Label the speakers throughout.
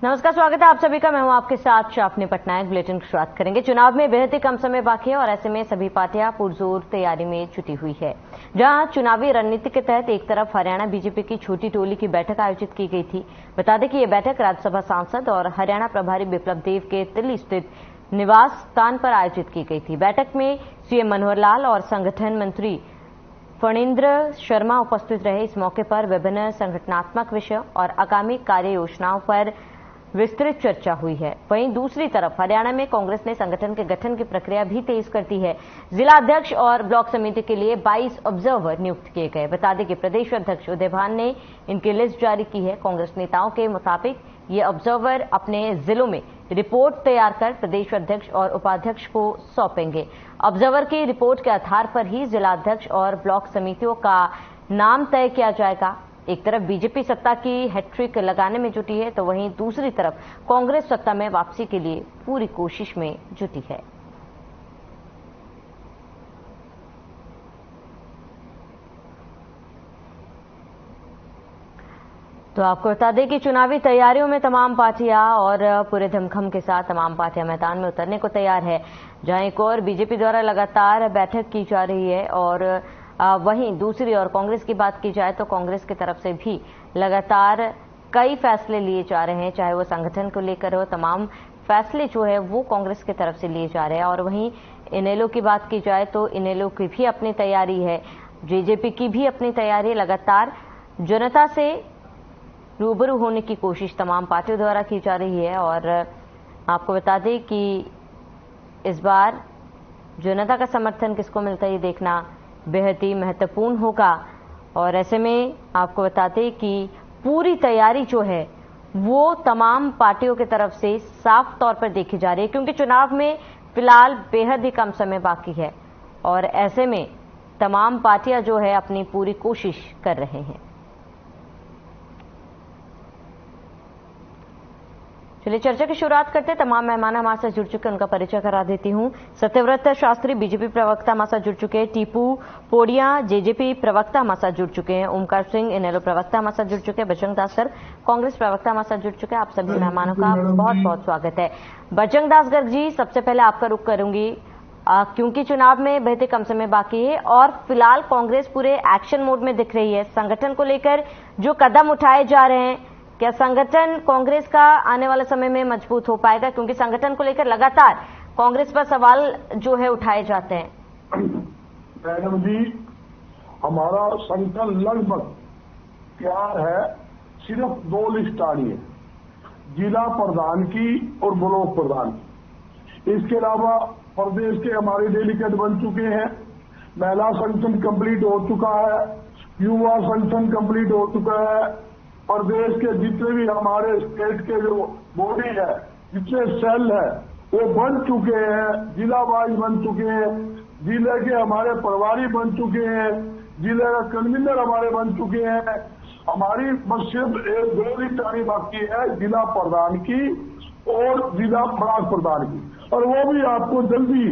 Speaker 1: नमस्कार, स्वागत है आप सभी का। मैं हूं आपके साथ शाफनी पटनायक। बुलेटिन की शुरुआत करेंगे। चुनाव में बेहद ही कम समय बाकी है और ऐसे में सभी पार्टियां पुरजोर तैयारी में जुटी हुई है। जहां चुनावी रणनीति के तहत एक तरफ हरियाणा बीजेपी की छोटी टोली की बैठक आयोजित की गई थी। बता दें कि यह बैठक राज्यसभा सांसद और हरियाणा प्रभारी बिप्लब देव के दिल्ली स्थित निवास स्थान पर आयोजित की गई थी। बैठक में सीएम मनोहर लाल और संगठन मंत्री फणींद्र शर्मा उपस्थित रहे। इस मौके पर विभिन्न संगठनात्मक विषयों और आगामी कार्य योजनाओं पर विस्तृत चर्चा हुई है। वहीं दूसरी तरफ हरियाणा में कांग्रेस ने संगठन के गठन की प्रक्रिया भी तेज कर दी है। जिला अध्यक्ष और ब्लॉक समिति के लिए 22 ऑब्जर्वर नियुक्त किए गए। बता दें कि प्रदेश अध्यक्ष उदय भान ने इनकी लिस्ट जारी की है। कांग्रेस नेताओं के मुताबिक ये ऑब्जर्वर अपने जिलों में रिपोर्ट तैयार कर प्रदेश अध्यक्ष और उपाध्यक्ष को सौंपेंगे। ऑब्जर्वर की रिपोर्ट के आधार पर ही जिला अध्यक्ष और ब्लॉक समितियों का नाम तय किया जाएगा। एक तरफ बीजेपी सत्ता की हैट्रिक लगाने में जुटी है, तो वहीं दूसरी तरफ कांग्रेस सत्ता में वापसी के लिए पूरी कोशिश में जुटी है। तो आपको बता दें कि चुनावी तैयारियों में तमाम पार्टियां और पूरे दमखम के साथ तमाम पार्टियां मैदान में उतरने को तैयार है। जहां एक और बीजेपी द्वारा लगातार बैठक की जा रही है और वहीं दूसरी ओर कांग्रेस की बात की जाए तो कांग्रेस की तरफ से भी लगातार कई फैसले लिए जा रहे हैं, चाहे वो संगठन को लेकर हो। तमाम फैसले जो है वो कांग्रेस की तरफ से लिए जा रहे हैं। और वहीं इनेलो की बात की जाए तो इनेलो की भी अपनी तैयारी है, जेजेपी की भी अपनी तैयारी। लगातार जनता से रूबरू होने की कोशिश तमाम पार्टियों द्वारा की जा रही है। और आपको बता दें कि इस बार जनता का समर्थन किसको मिलता है ये देखना बेहद ही महत्वपूर्ण होगा। और ऐसे में आपको बताते कि पूरी तैयारी जो है वो तमाम पार्टियों की तरफ से साफ तौर पर देखी जा रही है, क्योंकि चुनाव में फिलहाल बेहद ही कम समय बाकी है और ऐसे में तमाम पार्टियां जो है अपनी पूरी कोशिश कर रहे हैं। चलिए चर्चा की शुरुआत करते हैं। तमाम मेहमान हमारे साथ जुड़ चुके हैं, उनका परिचय करा देती हूं। सत्यव्रत शास्त्री बीजेपी प्रवक्ता हमारे साथ जुड़ चुके हैं। टीपू पोड़िया जेजेपी प्रवक्ता हमारे साथ जुड़ चुके हैं। ओमकार सिंह इनेलो प्रवक्ता हमारे साथ जुड़ चुके हैं। बजरंग दास सर कांग्रेस प्रवक्ता हमारे साथ जुड़ चुके हैं। आप सभी मेहमानों का बहुत बहुत स्वागत है। बजरंग दास गर्ग जी, सबसे पहले आपका रुख करूंगी, क्योंकि चुनाव में बेहद कम समय बाकी है और फिलहाल कांग्रेस पूरे एक्शन मोड में दिख रही है। संगठन को लेकर जो कदम उठाए जा रहे हैं, क्या संगठन कांग्रेस का आने वाले समय में मजबूत हो पाएगा? क्योंकि संगठन को लेकर लगातार कांग्रेस पर सवाल जो है उठाए जाते हैं।
Speaker 2: मैडम जी, हमारा संगठन लगभग तैयार है। सिर्फ 2 लिस्ट आ रही है, जिला प्रधान की और ब्लॉक प्रधान की। इसके अलावा प्रदेश के हमारे डेलीगेट बन चुके हैं। महिला संगठन कंप्लीट हो चुका है, युवा संगठन कंप्लीट हो चुका है। प्रदेश के जितने भी हमारे स्टेट के जो बॉडी है, जितने सेल है, वो बन चुके हैं, जिला वाइज बन चुके हैं। जिले के हमारे प्रभारी बन चुके हैं, जिले का कन्वीनर हमारे बन चुके हैं। हमारी बस सिर्फ 2 लिस्ट आनी बाकी है, जिला प्रधान की और जिला ब्लॉक प्रधान की। और वो भी आपको जल्दी,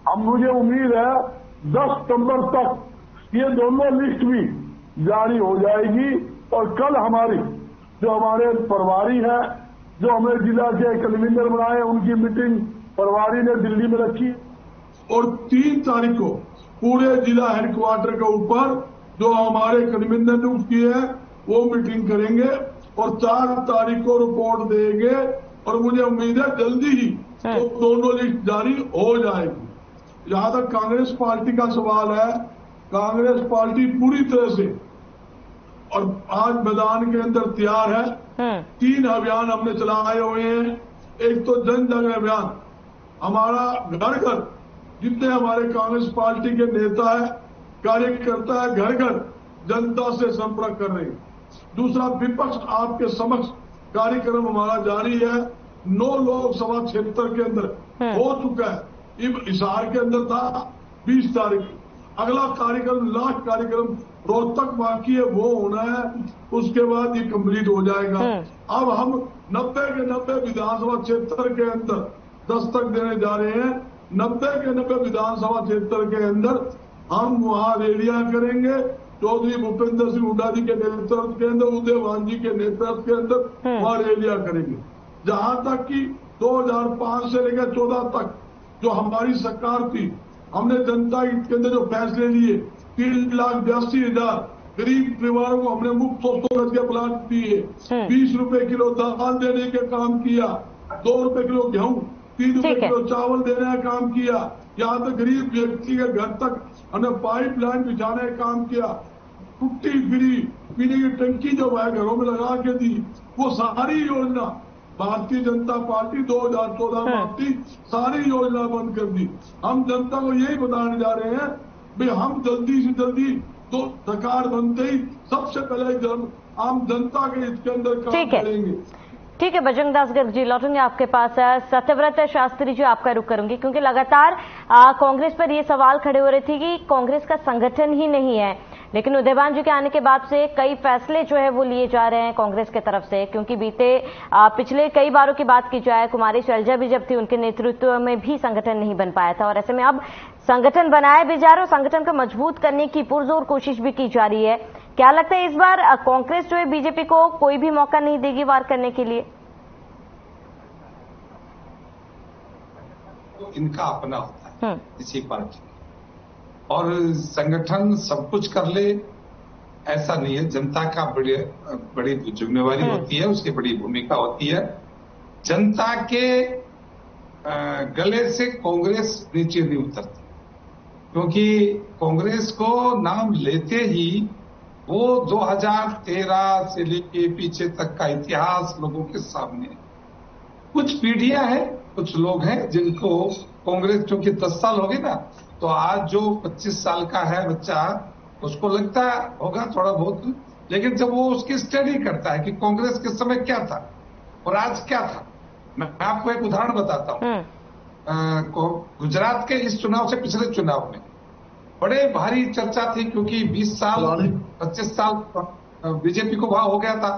Speaker 2: अब मुझे उम्मीद है 10 सितंबर तक ये दोनों लिस्ट भी जारी हो जाएगी। और कल हमारी जो हमारे प्रभारी है, जो हमें जिला के कन्वीनर बनाए, उनकी मीटिंग प्रभारी ने दिल्ली में रखी। और 3 तारीख को पूरे जिला हेडक्वार्टर के ऊपर जो हमारे कन्वीनर ने किए हैं वो मीटिंग करेंगे और 4 तारीख को रिपोर्ट देंगे। और मुझे उम्मीद है जल्दी ही तो दोनों लिस्ट जारी हो जाएगी। जहां तक कांग्रेस पार्टी का सवाल है, कांग्रेस पार्टी पूरी तरह से और आज मैदान के अंदर तैयार है। 3 अभियान हमने चलाए हुए हैं। एक तो जन जन अभियान, हमारा घर घर जितने हमारे कांग्रेस पार्टी के नेता है, कार्यकर्ता है, घर घर जनता से संपर्क कर रहे हैं। दूसरा, विपक्ष आपके समक्ष कार्यक्रम हमारा जारी है। 9 लोकसभा क्षेत्र के अंदर हो चुका है। हिसार के अंदर था 20 तारीख। अगला कार्यक्रम, लास्ट कार्यक्रम रोहतक बाकी है, वो होना है। उसके बाद ये कंप्लीट हो जाएगा। अब हम 90 के 90 विधानसभा क्षेत्र के अंदर दस्तक देने जा रहे हैं। 90 के 90 विधानसभा क्षेत्र के अंदर हम वहां रैलियां करेंगे। चौधरी भूपेंद्र सिंह हुड्डा जी के नेतृत्व के अंदर, उदय भान जी के नेतृत्व के अंदर वहां रैलियां करेंगे। जहां तक कि 2005 से लेकर 14 तक जो हमारी सरकार थी, हमने जनता हित के अंदर जो फैसले लिए, 3,82,000 गरीब परिवारों को हमने मुफ्त 100 गज के प्लाट दिए, 20 रुपए किलो दाल देने का काम किया, 2 रुपए किलो गेहूं, 3 रुपए किलो चावल देने का काम किया, यहाँ तक गरीब व्यक्ति के घर तक हमने पाइपलाइन बिछाने का काम किया, टूटी फ्री पीने की टंकी जो है घरों में लगा के दी, वो सारी योजना भारतीय जनता पार्टी 2014 में आती, सारी योजना बंद कर दी। हम जनता को यही बताने जा रहे हैं भाई, हम जल्दी से जल्दी तो सरकार बनते ही सबसे पहले आम जनता के इसके अंदर काम करेंगे।
Speaker 1: ठीक है, बजरंग दास गर्ग जी, लौटूंगे आपके पास। सत्यव्रत शास्त्री जी, आपका रुख करूंगी, क्योंकि लगातार कांग्रेस पर ये सवाल खड़े हो रहे थे कि कांग्रेस का संगठन ही नहीं है, लेकिन उदयभान जी के आने के बाद से कई फैसले जो है वो लिए जा रहे हैं कांग्रेस की तरफ से, क्योंकि पिछले कई बारों की बात की जाए, कुमारी शैलजा भी जब थी, उनके नेतृत्व में भी संगठन नहीं बन पाया था, और ऐसे में अब संगठन बनाया भी जा रहा है और संगठन को मजबूत करने की पुरजोर कोशिश भी की जा रही है। क्या लगता है इस बार कांग्रेस जो है बीजेपी को कोई भी मौका नहीं देगी वार करने के लिए?
Speaker 3: तो इनका अपना होता है इसी पार्टी, और संगठन सब कुछ कर ले ऐसा नहीं है। जनता का बड़ी जिम्मेवारी होती है, उसकी बड़ी भूमिका होती है। जनता के गले से कांग्रेस नीचे नहीं उतरती, क्योंकि कांग्रेस को नाम लेते ही वो 2013 से लेके पीछे तक का इतिहास लोगों के सामने। कुछ पीढ़ियां हैं, कुछ लोग हैं जिनको कांग्रेस, क्योंकि 10 साल हो गए ना, तो आज जो 25 साल का है बच्चा, उसको लगता होगा थोड़ा बहुत, लेकिन जब वो उसकी स्टडी करता है कि कांग्रेस के समय क्या था और आज क्या था। मैं आपको एक उदाहरण बताता हूं। गुजरात के इस चुनाव से पिछले चुनाव में बड़े भारी चर्चा थी, क्योंकि 20 साल 25 साल बीजेपी को वहां हो गया था,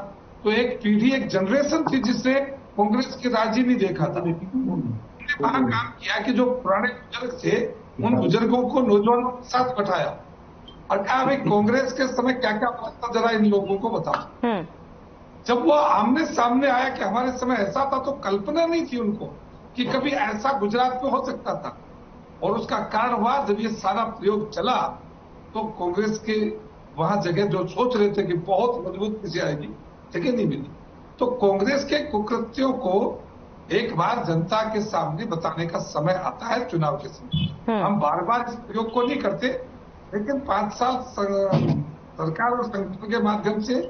Speaker 3: तो एक पीढ़ी, एक जनरेशन थी जिसने कांग्रेस की राजी नहीं देखा था। वहां काम किया कि जो पुराने बुजुर्ग थे, उन बुजुर्गों को नौजवानों के साथ बैठाया और कहा भाई कांग्रेस के समय क्या क्या हुआ था, जरा इन लोगों को बताओ। जब वो आमने सामने आया कि हमारे समय ऐसा था, तो कल्पना नहीं थी उनको कि कभी ऐसा गुजरात में हो सकता था। और उसका कारण हुआ, जब ये सारा प्रयोग चला तो कांग्रेस के वहां जगह जो सोच रहे थे कि बहुत मजबूत किसी आएगी, जगह नहीं मिली। तो कांग्रेस के कुकृत्यों को एक बार जनता के सामने बताने का समय आता है, चुनाव के समय। हम बार बार इस प्रयोग को नहीं करते, लेकिन 5 साल सरकार और संगठन के माध्यम से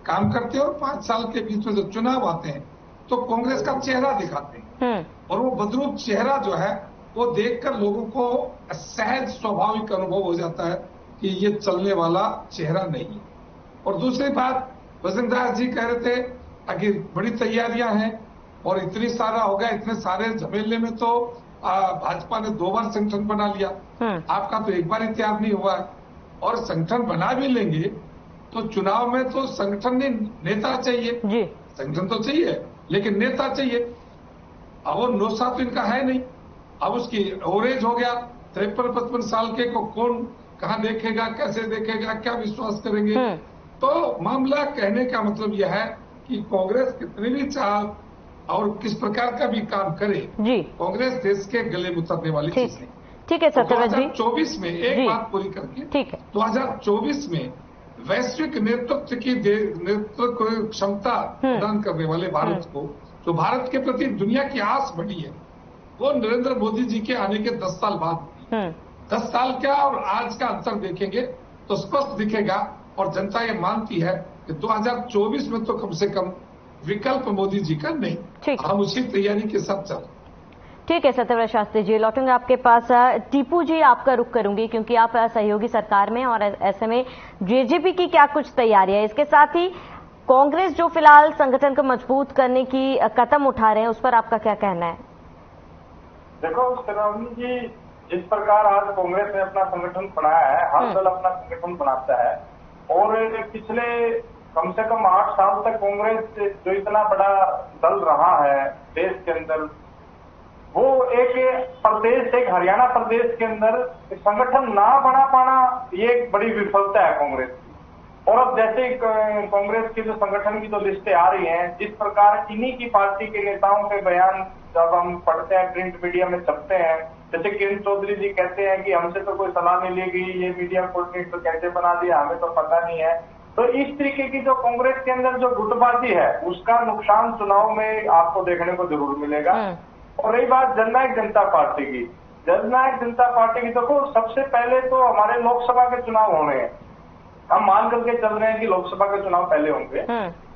Speaker 3: काम करते हैं, और 5 साल के बीच में जब चुनाव आते हैं तो कांग्रेस का चेहरा दिखाते हैं, और वो बदरूप चेहरा जो है वो देखकर लोगों को सहज स्वाभाविक अनुभव हो जाता है कि ये चलने वाला चेहरा नहीं है। और दूसरी बात, बजरंग दास जी कह रहे थे कि बड़ी तैयारियां हैं और इतनी सारा हो गया, इतने सारे झमेले में तो भाजपा ने 2 बार संगठन बना लिया, आपका तो एक बार ही तैयार नहीं हुआ है। और संगठन बना भी लेंगे तो चुनाव में तो संगठन ने नेता चाहिए जी। संगठन तो चाहिए लेकिन नेता चाहिए। अब वो 9 साल तो इनका है नहीं, अब उसकी ओवरेज हो गया, 53-55 साल के को कौन कहाँ देखेगा, कैसे देखेगा, क्या विश्वास करेंगे। तो मामला कहने का मतलब यह है कि कांग्रेस कितनी भी चाह और किस प्रकार का भी काम करे जी, कांग्रेस देश के गले में उतरने वाली चीज नहीं।
Speaker 1: ठीक है सत्यव्रत जी,
Speaker 2: 2024 में एक बात पूरी करके,
Speaker 1: ठीक है,
Speaker 2: 2024 में वैश्विक नेतृत्व की नेतृत्व क्षमता प्रदान करने वाले भारत को, जो भारत के प्रति दुनिया की आस बढ़ी है, वो नरेंद्र मोदी जी के आने के 10 साल बाद 10 साल क्या और आज का अंतर देखेंगे तो स्पष्ट दिखेगा। और जनता ये मानती है कि 2024 में तो कम से कम विकल्प मोदी जी का नहीं, हम उसी तैयारी के साथ चल।
Speaker 1: ठीक है सत्यव्रत शास्त्री जी, लौटूंगा आपके पास। टीपू जी, आपका रुख करूंगी, क्योंकि आप सहयोगी सरकार में, और ऐसे में जेजेपी की क्या कुछ तैयारी है, इसके साथ ही कांग्रेस जो फिलहाल संगठन को मजबूत करने की कदम उठा रहे हैं, उस पर आपका क्या कहना है?
Speaker 4: देखो श्रीराम जी, जिस प्रकार आज कांग्रेस ने अपना संगठन बनाया है, हर दल अपना संगठन बनाता है, और पिछले कम से कम 8 साल तक कांग्रेस जो इतना बड़ा दल रहा है देश के अंदर, वो एक प्रदेश, एक हरियाणा प्रदेश के अंदर संगठन ना बना पाना, ये एक बड़ी विफलता है कांग्रेस की। और अब जैसे कांग्रेस की जो संगठन की जो लिस्टें आ रही हैं, जिस प्रकार इन्हीं की पार्टी के नेताओं के बयान जब हम पढ़ते हैं, प्रिंट मीडिया में छपते हैं, जैसे किरण चौधरी जी कहते हैं कि हमसे तो कोई सलाह नहीं ली गई, ये मीडिया कोऑर्डिनेटर तो कैसे बना दिया हमें तो पता नहीं है। तो इस तरीके की जो कांग्रेस के अंदर जो गुटबाजी है, उसका नुकसान चुनाव में आपको देखने को जरूर मिलेगा। और रही बात जननायक जनता पार्टी की, जननायक जनता पार्टी की देखो, सबसे पहले तो हमारे लोकसभा के चुनाव होने हैं, हम मान करके चल रहे हैं कि लोकसभा के चुनाव पहले होंगे,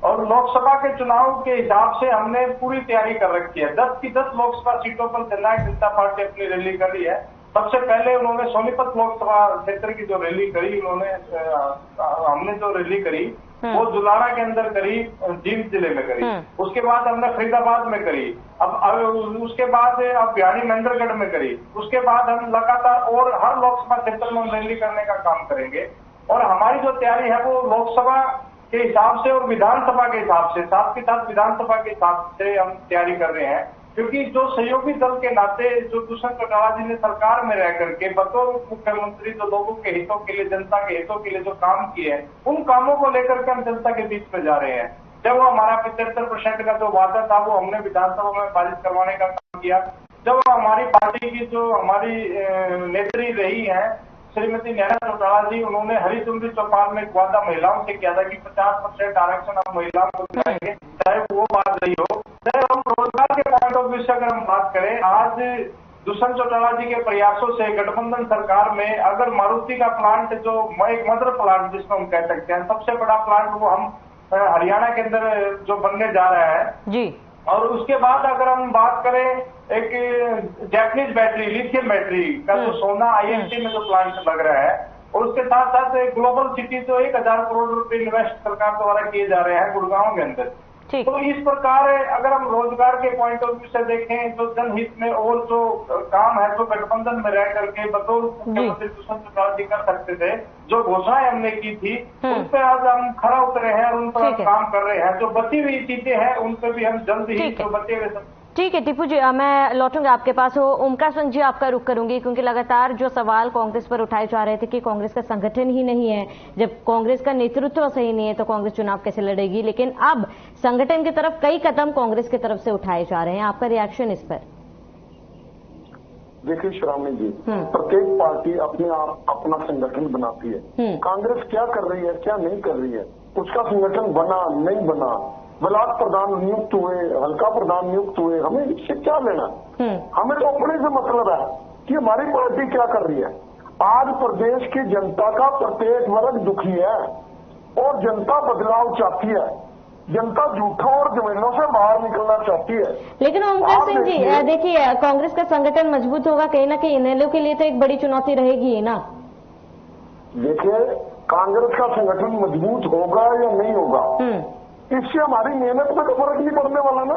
Speaker 4: और लोकसभा के चुनाव के हिसाब से हमने पूरी तैयारी कर रखी है। 10 की 10 लोकसभा सीटों पर जननायक जनता पार्टी अपनी रैली कर रही है। सबसे पहले उन्होंने सोनीपत लोकसभा क्षेत्र की जो रैली करी, हमने जो रैली करी वो जुलाना के अंदर करी, जींद जिले में करी। उसके बाद हमने फरीदाबाद में करी, अब उसके बाद अब बिहारी महेंद्रगढ़ में करी। उसके बाद हम लगातार और हर लोकसभा क्षेत्र में रैली करने का काम करेंगे। और हमारी जो तैयारी है वो लोकसभा के हिसाब से और विधानसभा के हिसाब से, साथ के साथ विधानसभा के हिसाब से हम तैयारी कर रहे हैं। क्योंकि जो सहयोगी दल के नाते जो दुष्यंत चौटाला जी ने सरकार में रह करके बतौर मुख्यमंत्री जो लोगों के हितों के लिए, जनता के हितों के लिए जो काम किए हैं, उन कामों को लेकर के हम जनता के बीच में जा रहे हैं। जब वो हमारा 75% का जो वादा था वो हमने विधानसभा में पारित करवाने का काम किया। जब हमारी पार्टी की जो हमारी नेत्री रही है श्रीमती नैना चौटाला जी, उन्होंने हरी चुनरी चौपाल में एक वादा महिलाओं से किया था कि 50% आरक्षण हम महिलाओं को दिलाएंगे, चाहे वो बात रही हो। चाहे हम रोजगार के पॉइंट ऑफ व्यू से अगर हम बात करें, आज दुष्यंत चौटाला जी के प्रयासों से गठबंधन सरकार में अगर मारुति का प्लांट, जो एक मदर प्लांट जिसको हम कह सकते हैं, सबसे बड़ा प्लांट वो हम हरियाणा के अंदर जो बनने जा रहा है जी। और उसके बाद अगर हम बात करें एक जैपनीज बैटरी, लिथियम बैटरी का जो सोना IMT में जो प्लांट लग रहा है, और उसके साथ साथ ग्लोबल सिटी जो 1000 करोड़ रुपए इन्वेस्ट सरकार द्वारा किए जा रहे हैं गुड़गांव के अंदर। तो इस प्रकार अगर हम रोजगार के पॉइंट ऑफ व्यू से देखें, जो जनहित में और जो काम है, जो गठबंधन में रह करके बतौर मुख्यमंत्री दुष्यंत चौटाला जी कर सकते थे, जो घोषणाएं हमने की थी, उन पर आज हम खरा उतरे हैं और उन पर हम काम कर रहे हैं। जो बची हुई चीजें हैं उन पर भी हम जल्द ही जो बचे हुए।
Speaker 1: ठीक है टीपू जी, मैं लौटूंगा आपके पास। ओमकार सिंह जी, आपका रुख करूंगी, क्योंकि लगातार जो सवाल कांग्रेस पर उठाए जा रहे थे कि कांग्रेस का संगठन ही नहीं है, जब कांग्रेस का नेतृत्व सही नहीं है तो कांग्रेस चुनाव कैसे लड़ेगी। लेकिन अब संगठन की तरफ कई कदम कांग्रेस की तरफ से उठाए जा रहे हैं, आपका रिएक्शन इस पर?
Speaker 2: देखिए श्रावणी जी, प्रत्येक पार्टी अपने आप अपना संगठन बनाती है। कांग्रेस क्या कर रही है, क्या नहीं कर रही है, उसका संगठन बना नहीं बना, ब्लॉक प्रधान नियुक्त हुए, हल्का प्रधान नियुक्त हुए, हमें इससे क्या लेना? हमें तो अपने से मतलब है कि हमारी पार्टी क्या कर रही है। आज प्रदेश की जनता का प्रत्येक वर्ग दुखी है और जनता बदलाव चाहती है। जनता झूठों और झमेलों से बाहर निकलना चाहती है।
Speaker 1: लेकिन ओमकार सिंह जी, देखिए, कांग्रेस का संगठन मजबूत होगा कहीं ना कहीं इनेलो के लिए तो एक बड़ी चुनौती रहेगी ही ना।
Speaker 2: देखिए, कांग्रेस का संगठन मजबूत होगा या नहीं होगा, इससे हमारी मेहनत में तो फर्क नहीं पड़ने वाला ना।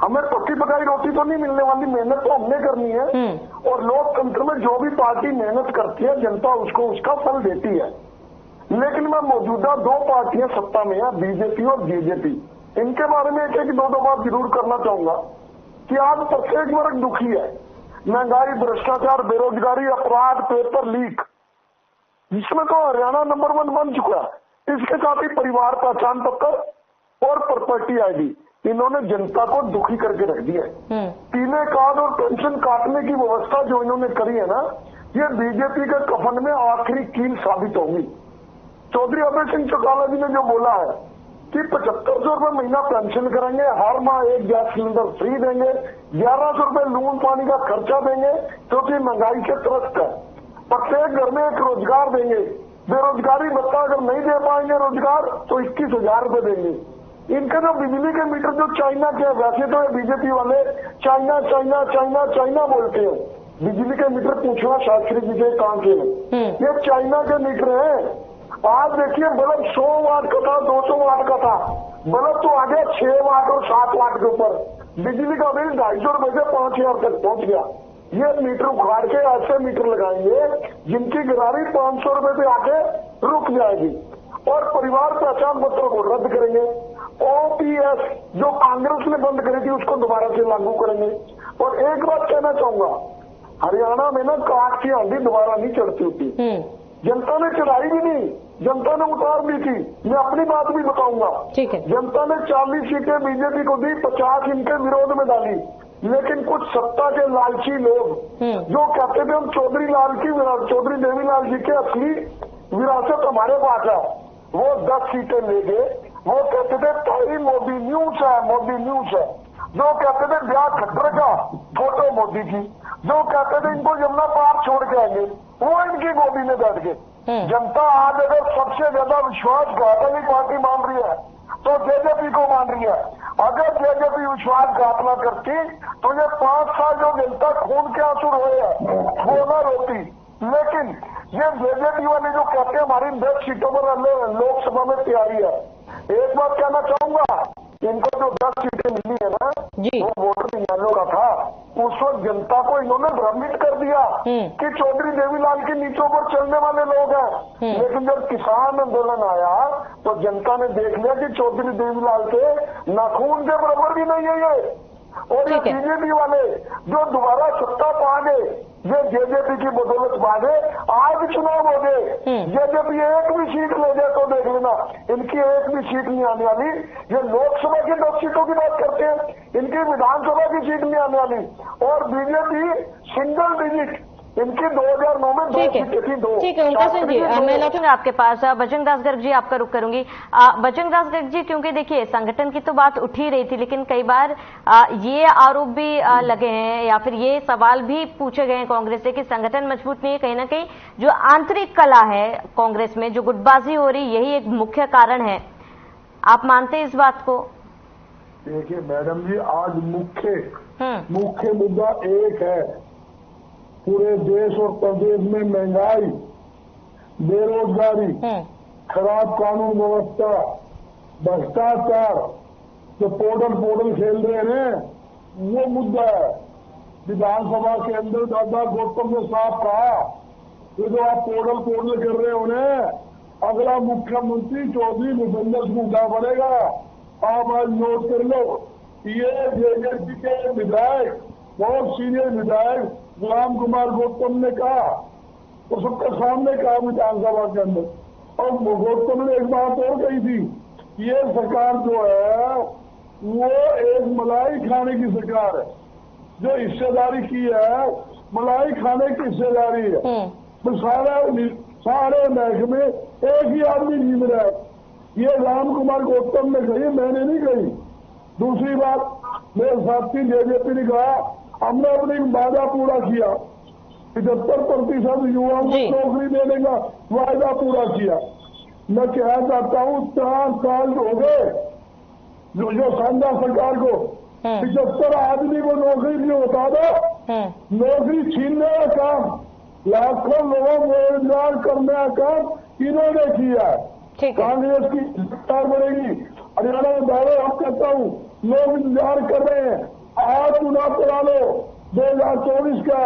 Speaker 2: हमें पक्की पकाई रोटी तो नहीं मिलने वाली, मेहनत तो हमने करनी है। और लोकतंत्र में जो भी पार्टी मेहनत करती है, जनता उसको उसका फल देती है। लेकिन मैं मौजूदा 2 पार्टियां सत्ता में है, बीजेपी और बीजेपी, इनके बारे में एक 2 बात जरूर करना चाहूंगा कि आज प्रत्येक वर्ग दुखी है। महंगाई, भ्रष्टाचार, बेरोजगारी, अपराध, पेपर लीक, जिसमें तो हरियाणा नंबर 1 बन चुका है। इसके साथ ही परिवार पहचान पत्र और प्रॉपर्टी ID, इन्होंने जनता को दुखी करके रख दिया है। पीले कार्ड और पेंशन काटने की व्यवस्था जो इन्होंने करी है ना, ये बीजेपी के कफन में आखिरी कील साबित होगी। चौधरी अभय सिंह चौटाला जी ने जो बोला है कि 7500 रुपए महीना पेंशन करेंगे, हर माह 1 गैस सिलेंडर फ्री देंगे, 1100 रुपए लून पानी का खर्चा देंगे, क्योंकि महंगाई से त्रस्त है। प्रत्येक घर में एक रोजगार देंगे, बेरोजगारी भत्ता अगर नहीं दे पाएंगे रोजगार तो 21,000 रुपए देंगे। इनके जो बिजली के मीटर जो चाइना के, वैसे तो बीजेपी वाले चाइना चाइना चाइना चाइना बोलते हैं, बिजली के मीटर पूछना शास्त्री जी के काम के हैं, ये चाइना के मीटर हैं। आज देखिए, बल्ब 100 वाट का था, 200 वाट का था, बल्ब तो आ गया 6 वाट और 7 वाट के ऊपर। बिजली का बिल 250 रुपए से 5000 तक पहुंच गया। ये मीटर उखाड़ के ऐसे मीटर लगाएंगे जिनकी गिरारी 500 रुपए पे आके रुक जाएगी। और परिवार पहचान पत्र को रद्द करेंगे। OPS जो कांग्रेस ने बंद करी थी उसको दोबारा से लागू करेंगे। और एक बात कहना चाहूंगा, हरियाणा में ना काट की आंधी दोबारा नहीं चढ़ती होती। जनता ने चढ़ाई भी नहीं, जनता ने उतार दी थी। मैं अपनी बात भी बताऊंगा।
Speaker 1: ठीक है।
Speaker 2: जनता ने 40 सीटें बीजेपी को दी, 50 इनके विरोध में डाली। लेकिन कुछ सत्ता के लालची लोग जो कहते थे हम चौधरी देवीलाल जी के असली विरासत हमारे पास है, वो 10 सीटें ले गए। वो कहते थे तारी मोदी न्यूज है, मोदी न्यूज है। जो कहते थे ब्याह खट्टर का फोटो मोदी की, जो कहते थे इनको यमुना पार छोड़ के आएंगे, वो इनकी गोदी में बैठ गए। जनता आज अगर सबसे ज्यादा विश्वासघात वाली पार्टी मान रही है तो जेजेपी को मान रही है। अगर जेजेपी विश्वासघात न करती तो ये 5 साल जो जनता खून के आंसू रोए है वो न रोती। लेकिन ये जेजेपी वाले जो कहते हैं हमारी 10 सीटों पर लोकसभा में तैयारी है, एक बात कहना चाहूंगा, इनको जो 10 सीटें मिली है ना, वो वोटर न्यायालयों का था। उस वक्त जनता को इन्होंने भ्रमित कर दिया कि चौधरी देवीलाल के नीचों पर चलने वाले लोग हैं। लेकिन जब किसान आंदोलन आया तो जनता ने देख लिया कि चौधरी देवीलाल के नाखून के बराबर भी नहीं है ये। और ये बीजेपी वाले जो दोबारा सत्ता पा गए, ये जेजेपी की बदौलत पा गए। आज चुनाव हो गए, जेजेपी एक भी सीट ले जाए तो देख लेना इनकी एक भी सीट नहीं आने वाली। ये लोकसभा की 10 सीटों की बात करते हैं, इनकी विधानसभा की सीट नहीं आने वाली। और बीजेपी सिंगल डिजिट, इनकी 2009 में 2 सीटें थी, 2।
Speaker 1: ठीक है उनका सिंह जी, मैं लौटूंगा आपके पास। बजरंग दास गर्ग जी आपका रुख करूंगी। बजरंग दास गर्ग जी, क्योंकि देखिए संगठन की तो बात उठ ही रही थी, लेकिन कई बार ये आरोप भी लगे हैं या फिर ये सवाल भी पूछे गए हैं कांग्रेस से कि संगठन मजबूत नहीं है। कहीं ना कहीं जो आंतरिक कला है कांग्रेस में, जो गुटबाजी हो रही, यही एक मुख्य कारण है। आप मानते हैं इस बात को?
Speaker 2: देखिए मैडम जी, आज मुख्य मुद्दा एक है। पूरे देश और प्रदेश में महंगाई, बेरोजगारी, खराब कानून व्यवस्था, भ्रष्टाचार, जो पोर्टल खेल रहे हैं वो मुद्दा है। विधानसभा के अंदर दादा गौतम ने साफ कहा, ये जो आप पोर्टल कर रहे हो ना, अगला मुख्यमंत्री चौधरी भूपेंद्र सिंह बनेगा। आप आज नोट कर लो, ये जेजेपी के विधायक, बहुत सीनियर विधायक गुलाम कुमार गौतम ने कहा, तो सबके सामने कहा विधानसभा के अंदर। और गौतम ने एक बात और कही थी, ये सरकार जो है वो एक मलाई खाने की सरकार है। जो हिस्सेदारी की है, मलाई खाने की हिस्सेदारी है। तो सारे महकमे एक ही आदमी जीत रहा है। ये राम कुमार गौतम ने कही, मैंने नहीं कही। दूसरी बात, मेरे साथी जेजेपी ने कहा हमने अपनी वादा पूरा किया, 75% युवाओं को नौकरी देने का वायदा पूरा किया। मैं कहना चाहता हूँ 4 साल हो गए जो शानदार सरकार को 75 आदमी को नौकरी नहीं होता था। नौकरी छीनने का काम, लाखों लोगों को रोजगार करने का काम इन्होंने किया है। कांग्रेस की सरकार बनेगी। हरियाणा में दावे हम कहता हूँ, लोग इंतजार कर रहे हैं। आज चुनाव करा लो 2024 का,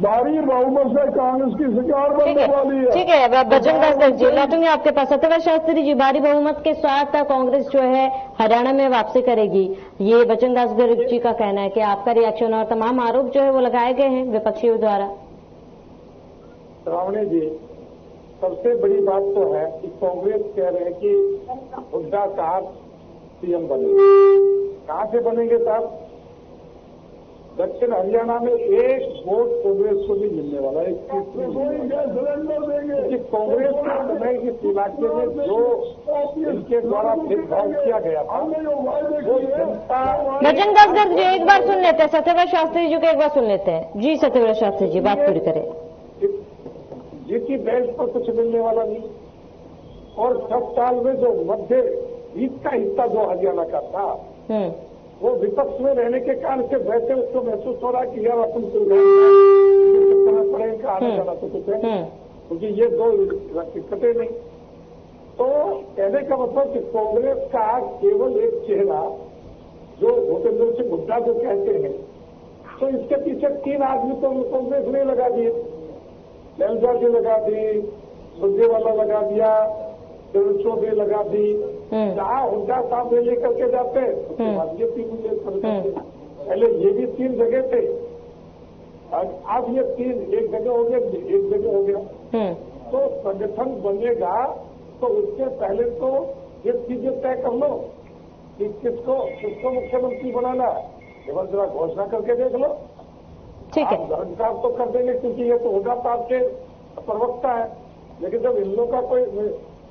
Speaker 2: भारी बहुमत से कांग्रेस की सरकार बनने वाली है।
Speaker 1: ठीक है बजरंग दास गर्ग जी, लौटूंगे आपके पास। सत्यव्रत शास्त्री जी, भारी बहुमत के साथ कांग्रेस जो है हरियाणा में वापसी करेगी, ये बजरंग दास गर्ग जी का कहना है कि आपका रिएक्शन और तमाम आरोप जो है वो लगाए गए हैं विपक्षियों द्वारा।
Speaker 5: श्रावणी जी, सबसे बड़ी बात तो है कि कांग्रेस कह रहे हैं कि हुड्डा साहब सीएम बनेंगे। कहां से बनेंगे साहब? दक्षिण हरियाणा में एक वोट कांग्रेस को भी मिलने वाला है। क्योंकि कांग्रेस के समय इस इलाके में जो इनके द्वारा भेदभाव किया गया था वो जनता।
Speaker 1: बजरंग दास गर्ग जी एक बार सुन लेते हैं, सत्यव्रत शास्त्री जी को एक बार सुन लेते हैं। जी सत्यव्रत शास्त्री जी, बात पूरी करें।
Speaker 5: जीती बेल्ट पर कुछ मिलने वाला नहीं। और 10 साल में जो मध्य ईद का हिस्सा जो हरियाणा का था, वो विपक्ष में रहने के कारण से वैसे उसको महसूस हो रहा कि यार अपन करना पड़ेगा, आने जाना तो कुछ है, क्योंकि ये 2 कटे नहीं। तो कहने का मतलब कि कांग्रेस का केवल एक चेहरा जो भूपेंद्र सिंह हुड्डा जो कहते हैं, तो इसके पीछे 3 आदमी तो कांग्रेस ने लगा दिए। ललजा जी लगा दी, सुरजेवाला लगा दिया, चौधरी लगा दी। जहां हुड्डा साहब ने लेकर के जाते हैं ये 3 पहले ये भी 3 जगह थे, अब ये 3 एक जगह हो गया, एक जगह हो गया। तो संगठन बनेगा तो उसके पहले तो ये चीजें तय कर लो कि किसको मुख्यमंत्री बनाना है। केवल जरा घोषणा करके देख लो।
Speaker 1: ठीक है,
Speaker 5: आप तो कर देंगे क्योंकि ये तो होगा तो आपके प्रवक्ता है, लेकिन जब इन लोगों का कोई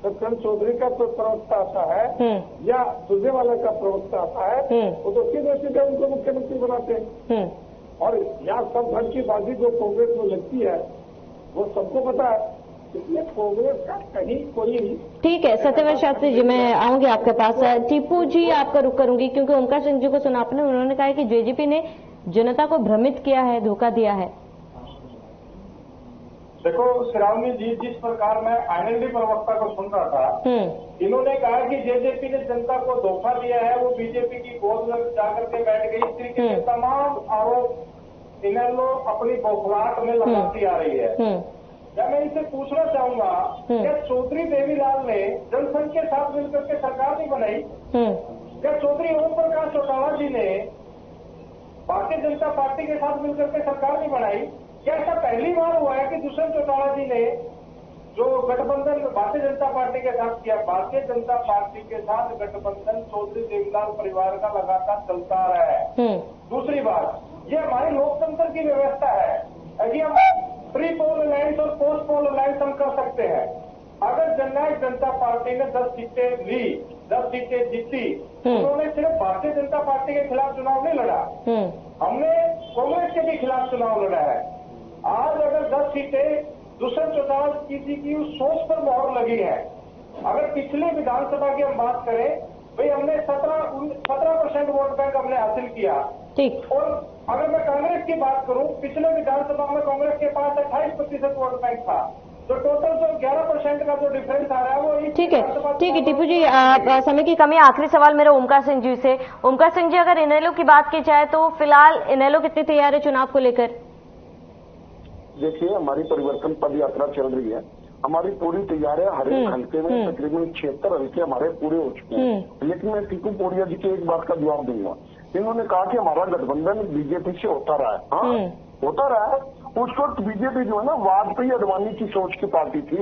Speaker 5: करण चौधरी का कोई प्रवक्ता आता है या सुरजेवाला का प्रवक्ता आता है, वो तो सीधे उनको मुख्यमंत्री बनाते हैं। और यहाँ सब भर की बाजी जो कांग्रेस में लगती है वो सबको पता है, इसलिए कांग्रेस का कहीं कोई।
Speaker 1: ठीक है सत्यव्रत शास्त्री जी, मैं आऊंगी आपके पास। टीपू जी आपका रुख करूंगी क्योंकि ओमकार सिंह जी को सुना आपने, उन्होंने कहा है कि जेजेपी ने जनता को भ्रमित किया है, धोखा दिया है।
Speaker 4: देखो श्रावणी जी, जिस प्रकार मैं आईएनएलडी प्रवक्ता को सुन रहा था, इन्होंने कहा कि जेजेपी ने जनता को धोखा दिया है, वो बीजेपी की गोद में जाकर के बैठ गई। इस तरीके के तमाम आरोप इनेलो अपनी बौखलाहट में लगाती आ रही है। या मैं इनसे पूछना चाहूंगा, क्या चौधरी देवीलाल ने जनसंघ के साथ मिलकर के सरकार नहीं बनाई? क्या चौधरी ओम प्रकाश चौटाला जी ने भारतीय जनता पार्टी के साथ मिलकर के सरकार नहीं बनाई? क्या ऐसा पहली बार हुआ है कि दुष्यंत चौटाला जी ने जो गठबंधन भारतीय जनता पार्टी के साथ किया, भारतीय जनता पार्टी के साथ गठबंधन चौधरी देवीलाल परिवार का लगातार चलता रहा है। दूसरी बात, ये हमारी लोकतंत्र की व्यवस्था है कि हम प्री पोल अलायंस और पोस्ट पोल अलायंस हम कर सकते हैं। अगर जननायक जनता पार्टी ने 10 सीटें ली, 10 सीटें जीती, उन्होंने सिर्फ भारतीय जनता पार्टी के खिलाफ चुनाव नहीं लड़ा, हमने कांग्रेस के भी खिलाफ चुनाव लड़ा है। आज अगर 10 सीटें दुष्यंत चौटाला जी की उस सोच पर मोहर लगी है। अगर पिछली विधानसभा की हम बात करें, भाई हमने 17% वोट बैंक हमने हासिल किया।
Speaker 1: ठीक।
Speaker 4: और अगर मैं कांग्रेस की बात करूं, पिछले विधानसभा में कांग्रेस के पास 28% वोट बैंक था, तो टोटल जो 11% का जो डिफरेंस आ रहा है वो।
Speaker 1: ठीक है टीपू जी, समय की कमी, आखिरी सवाल मेरा ओमकार सिंह जी से। ओमकार सिंह जी, अगर इनेलो की बात की जाए तो फिलहाल इनेलो कितनी तैयार है चुनाव को लेकर?
Speaker 2: देखिए, हमारी परिवर्तन पद यात्रा चल रही है, हमारी पूरी तैयारी है। हर एक हल्के में तकरीबन 76 हल्के हमारे पूरे हो चुके हैं। लेकिन मैं टीपू पोड़िया जी के एक बात का जवाब दूंगा। इन्होंने कहा कि हमारा गठबंधन बीजेपी से होता रहा है। हाँ, होता रहा है। उसको बीजेपी जो है ना, वाजपेयी अडवाणी की सोच की पार्टी थी।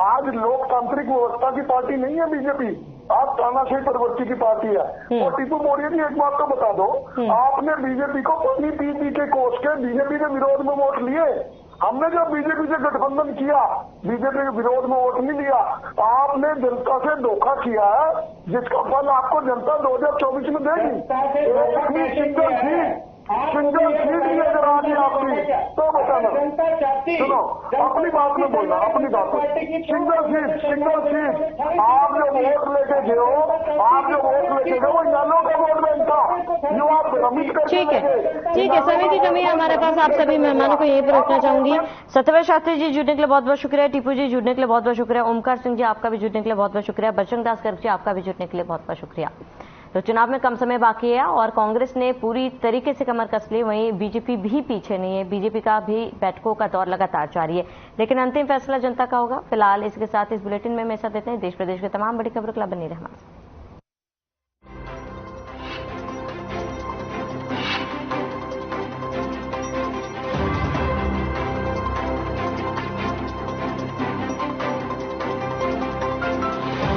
Speaker 2: आज लोकतांत्रिक व्यवस्था की पार्टी नहीं है बीजेपी, आज तानाशाही प्रवृत्ति की पार्टी है। और टीपू पोड़िया जी, एक बात तो बता दो, आपने बीजेपी को पानी पी के कोस के बीजेपी के विरोध में वोट लिए। हमने जब बीजेपी से गठबंधन किया, बीजेपी के विरोध में वोट नहीं लिया। आपने जनता से धोखा किया है, जिसका फल आपको जनता 2024 में देगी। सिंगल सीट भी अगर आ गई आपकी तो बताना। सुनो, अपनी बात में बोलना, अपनी बात में। सिंगल सीट आप जो वोट लेके गए हो, वो इनेलो का वोट बैंक था, जो आप भ्रमित करके।
Speaker 1: ठीक है, समय की कमी है हमारे पास। आप सभी मेहमानों को यहीं पर रखना चाहूंगी। सत्यव्रत शास्त्री जी जुड़ने के लिए बहुत बहुत शुक्रिया, टीपू जी जुड़ने के लिए बहुत बहुत शुक्रिया, ओमकार सिंह जी आपका भी जुड़ने के लिए बहुत बहुत शुक्रिया, बजरंग दास गर्ग जी आपका भी जुड़ने के लिए बहुत बहुत शुक्रिया। तो चुनाव में कम समय बाकी है और कांग्रेस ने पूरी तरीके से कमर कस ली, वहीं बीजेपी भी पीछे नहीं है। बीजेपी का भी बैठकों का दौर लगातार जारी है, लेकिन अंतिम फैसला जनता का होगा। फिलहाल इसके साथ इस बुलेटिन में हमेशा देते हैं देश प्रदेश के तमाम बड़ी खबरों के लिए बनी रहे हमारे साथ।